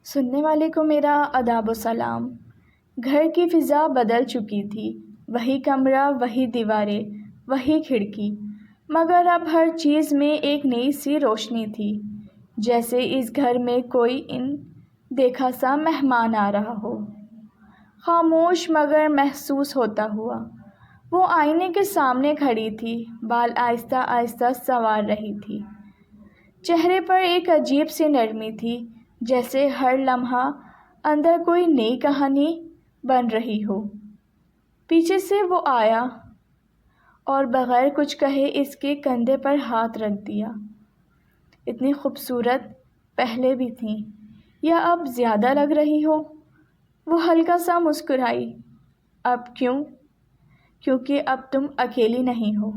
سننے والے کو میرا آداب و سلام۔ گھر کی فضا بدل چکی تھی، وہی کمرہ، وہی دیواریں، وہی کھڑکی، مگر اب ہر چیز میں ایک نئی سی روشنی تھی، جیسے اس گھر میں کوئی دیکھا سا مہمان آ رہا ہو۔ خاموش مگر محسوس ہوتا ہوا وہ آئینے کے سامنے کھڑی تھی، بال آہستہ آہستہ سنوار رہی تھی۔ چہرے پر ایک عجیب سی نرمی تھی، جیسے ہر لمحہ اندر کوئی نئی کہانی بن رہی ہو۔ پیچھے سے وہ آیا اور بغیر کچھ کہے اس کے کندھے پر ہاتھ رکھ دیا۔ اتنی خوبصورت پہلے بھی تھیں، یا اب زیادہ لگ رہی ہو؟ وہ ہلکا سا مسکرائی۔ اب کیوں؟ کیونکہ اب تم اکیلی نہیں ہو۔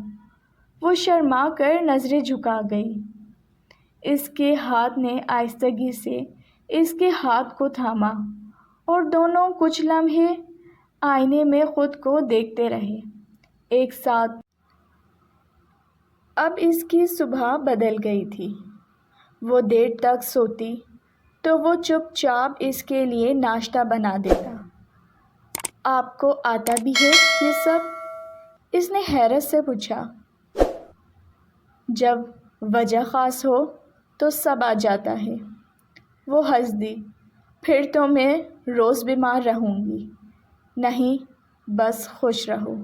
وہ شرما کر نظریں جھکا گئی۔ اس کے ہاتھ نے آہستگی سے اس کے ہاتھ کو تھاما اور دونوں کچھ لمحے آئینے میں خود کو دیکھتے رہے ایک ساتھ۔ اب اس کی صبح بدل گئی تھی۔ وہ دیر تک سوتی تو وہ چپ چاپ اس کے لیے ناشتہ بنا دیتا۔ آپ کو آتا بھی ہے یہ سب؟ اس نے حیرت سے پوچھا۔ جب وجہ خاص ہو تو سب آ جاتا ہے۔ وہ ہنس دی۔ پھر تو میں روز بیمار رہوں گی۔ نہیں، بس خوش رہو،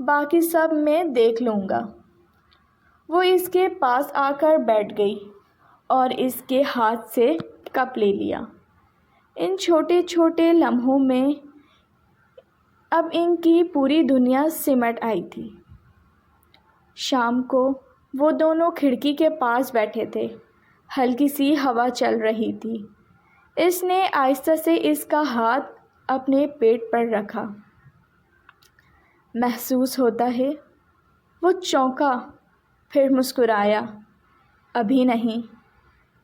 باقی سب میں دیکھ لوں گا۔ وہ اس کے پاس آ کر بیٹھ گئی اور اس کے ہاتھ سے کپ لے لیا۔ ان چھوٹے چھوٹے لمحوں میں اب ان کی پوری دنیا سمٹ آئی تھی۔ شام کو وہ دونوں کھڑکی کے پاس بیٹھے تھے، ہلکی سی ہوا چل رہی تھی۔ اس نے آہستہ سے اس کا ہاتھ اپنے پیٹ پر رکھا۔ محسوس ہوتا ہے؟ وہ چونکا، پھر مسکرایا۔ ابھی نہیں،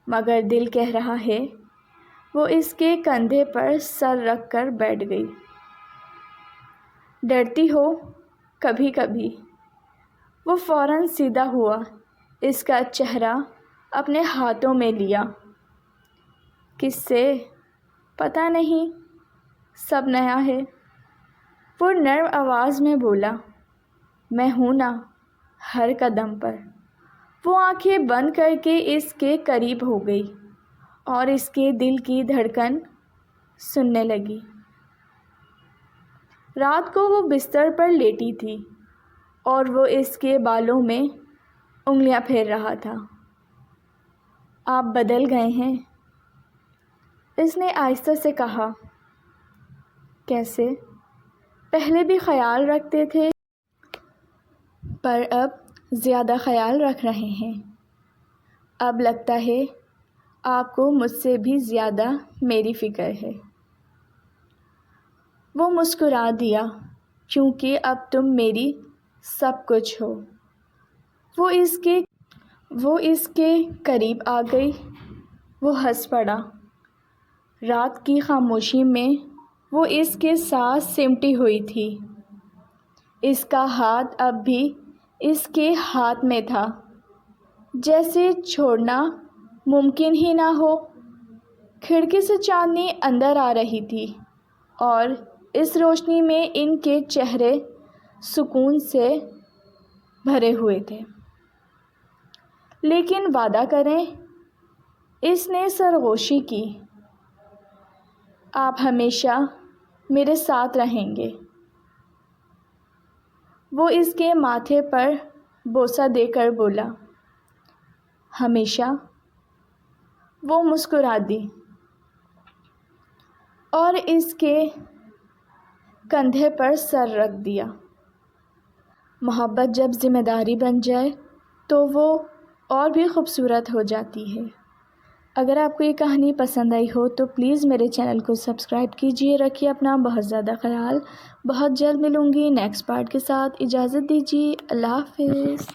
مگر دل کہہ رہا ہے۔ وہ اس کے کندھے پر سر رکھ کر بیٹھ گئی۔ ڈرتی ہو؟ کبھی کبھی۔ وہ فوراً سیدھا ہوا، اس کا چہرہ اپنے ہاتھوں میں لیا۔ کس سے؟ پتہ نہیں، سب نیا ہے۔ وہ نرم آواز میں بولا۔ میں ہوں نا، ہر قدم پر۔ وہ آنکھیں بند کر کے اس کے قریب ہو گئی اور اس کے دل کی دھڑکن سننے لگی۔ رات کو وہ بستر پر لیٹی تھی اور وہ اس کے بالوں میں انگلیاں پھیر رہا تھا۔ آپ بدل گئے ہیں، اس نے آہستہ سے کہا۔ کیسے؟ پہلے بھی خیال رکھتے تھے، پر اب زیادہ خیال رکھ رہے ہیں۔ اب لگتا ہے آپ کو مجھ سے بھی زیادہ میری فکر ہے۔ وہ مسکرا دیا۔ کیونکہ اب تم میری سب کچھ ہو۔ وہ اس کے قریب آ گئی۔ وہ ہنس پڑا۔ رات کی خاموشی میں وہ اس کے ساتھ سمٹی ہوئی تھی۔ اس کا ہاتھ اب بھی اس کے ہاتھ میں تھا، جیسے چھوڑنا ممکن ہی نہ ہو۔ کھڑکی سے چاندنی اندر آ رہی تھی اور اس روشنی میں ان کے چہرے سکون سے بھرے ہوئے تھے۔ لیکن وعدہ کریں، اس نے سرگوشی کی، آپ ہمیشہ میرے ساتھ رہیں گے۔ وہ اس کے ماتھے پر بوسہ دے کر بولا۔ ہمیشہ؟ وہ مسکرا دی اور اس کے کندھے پر سر رکھ دیا۔ محبت جب ذمہ داری بن جائے تو وہ اور بھی خوبصورت ہو جاتی ہے۔ اگر آپ کو یہ کہانی پسند آئی ہو تو پلیز میرے چینل کو سبسکرائب کیجیے۔ رکھیے اپنا بہت زیادہ خیال۔ بہت جلد ملوں گی نیکسٹ پارٹ کے ساتھ۔ اجازت دیجیے، اللہ حافظ۔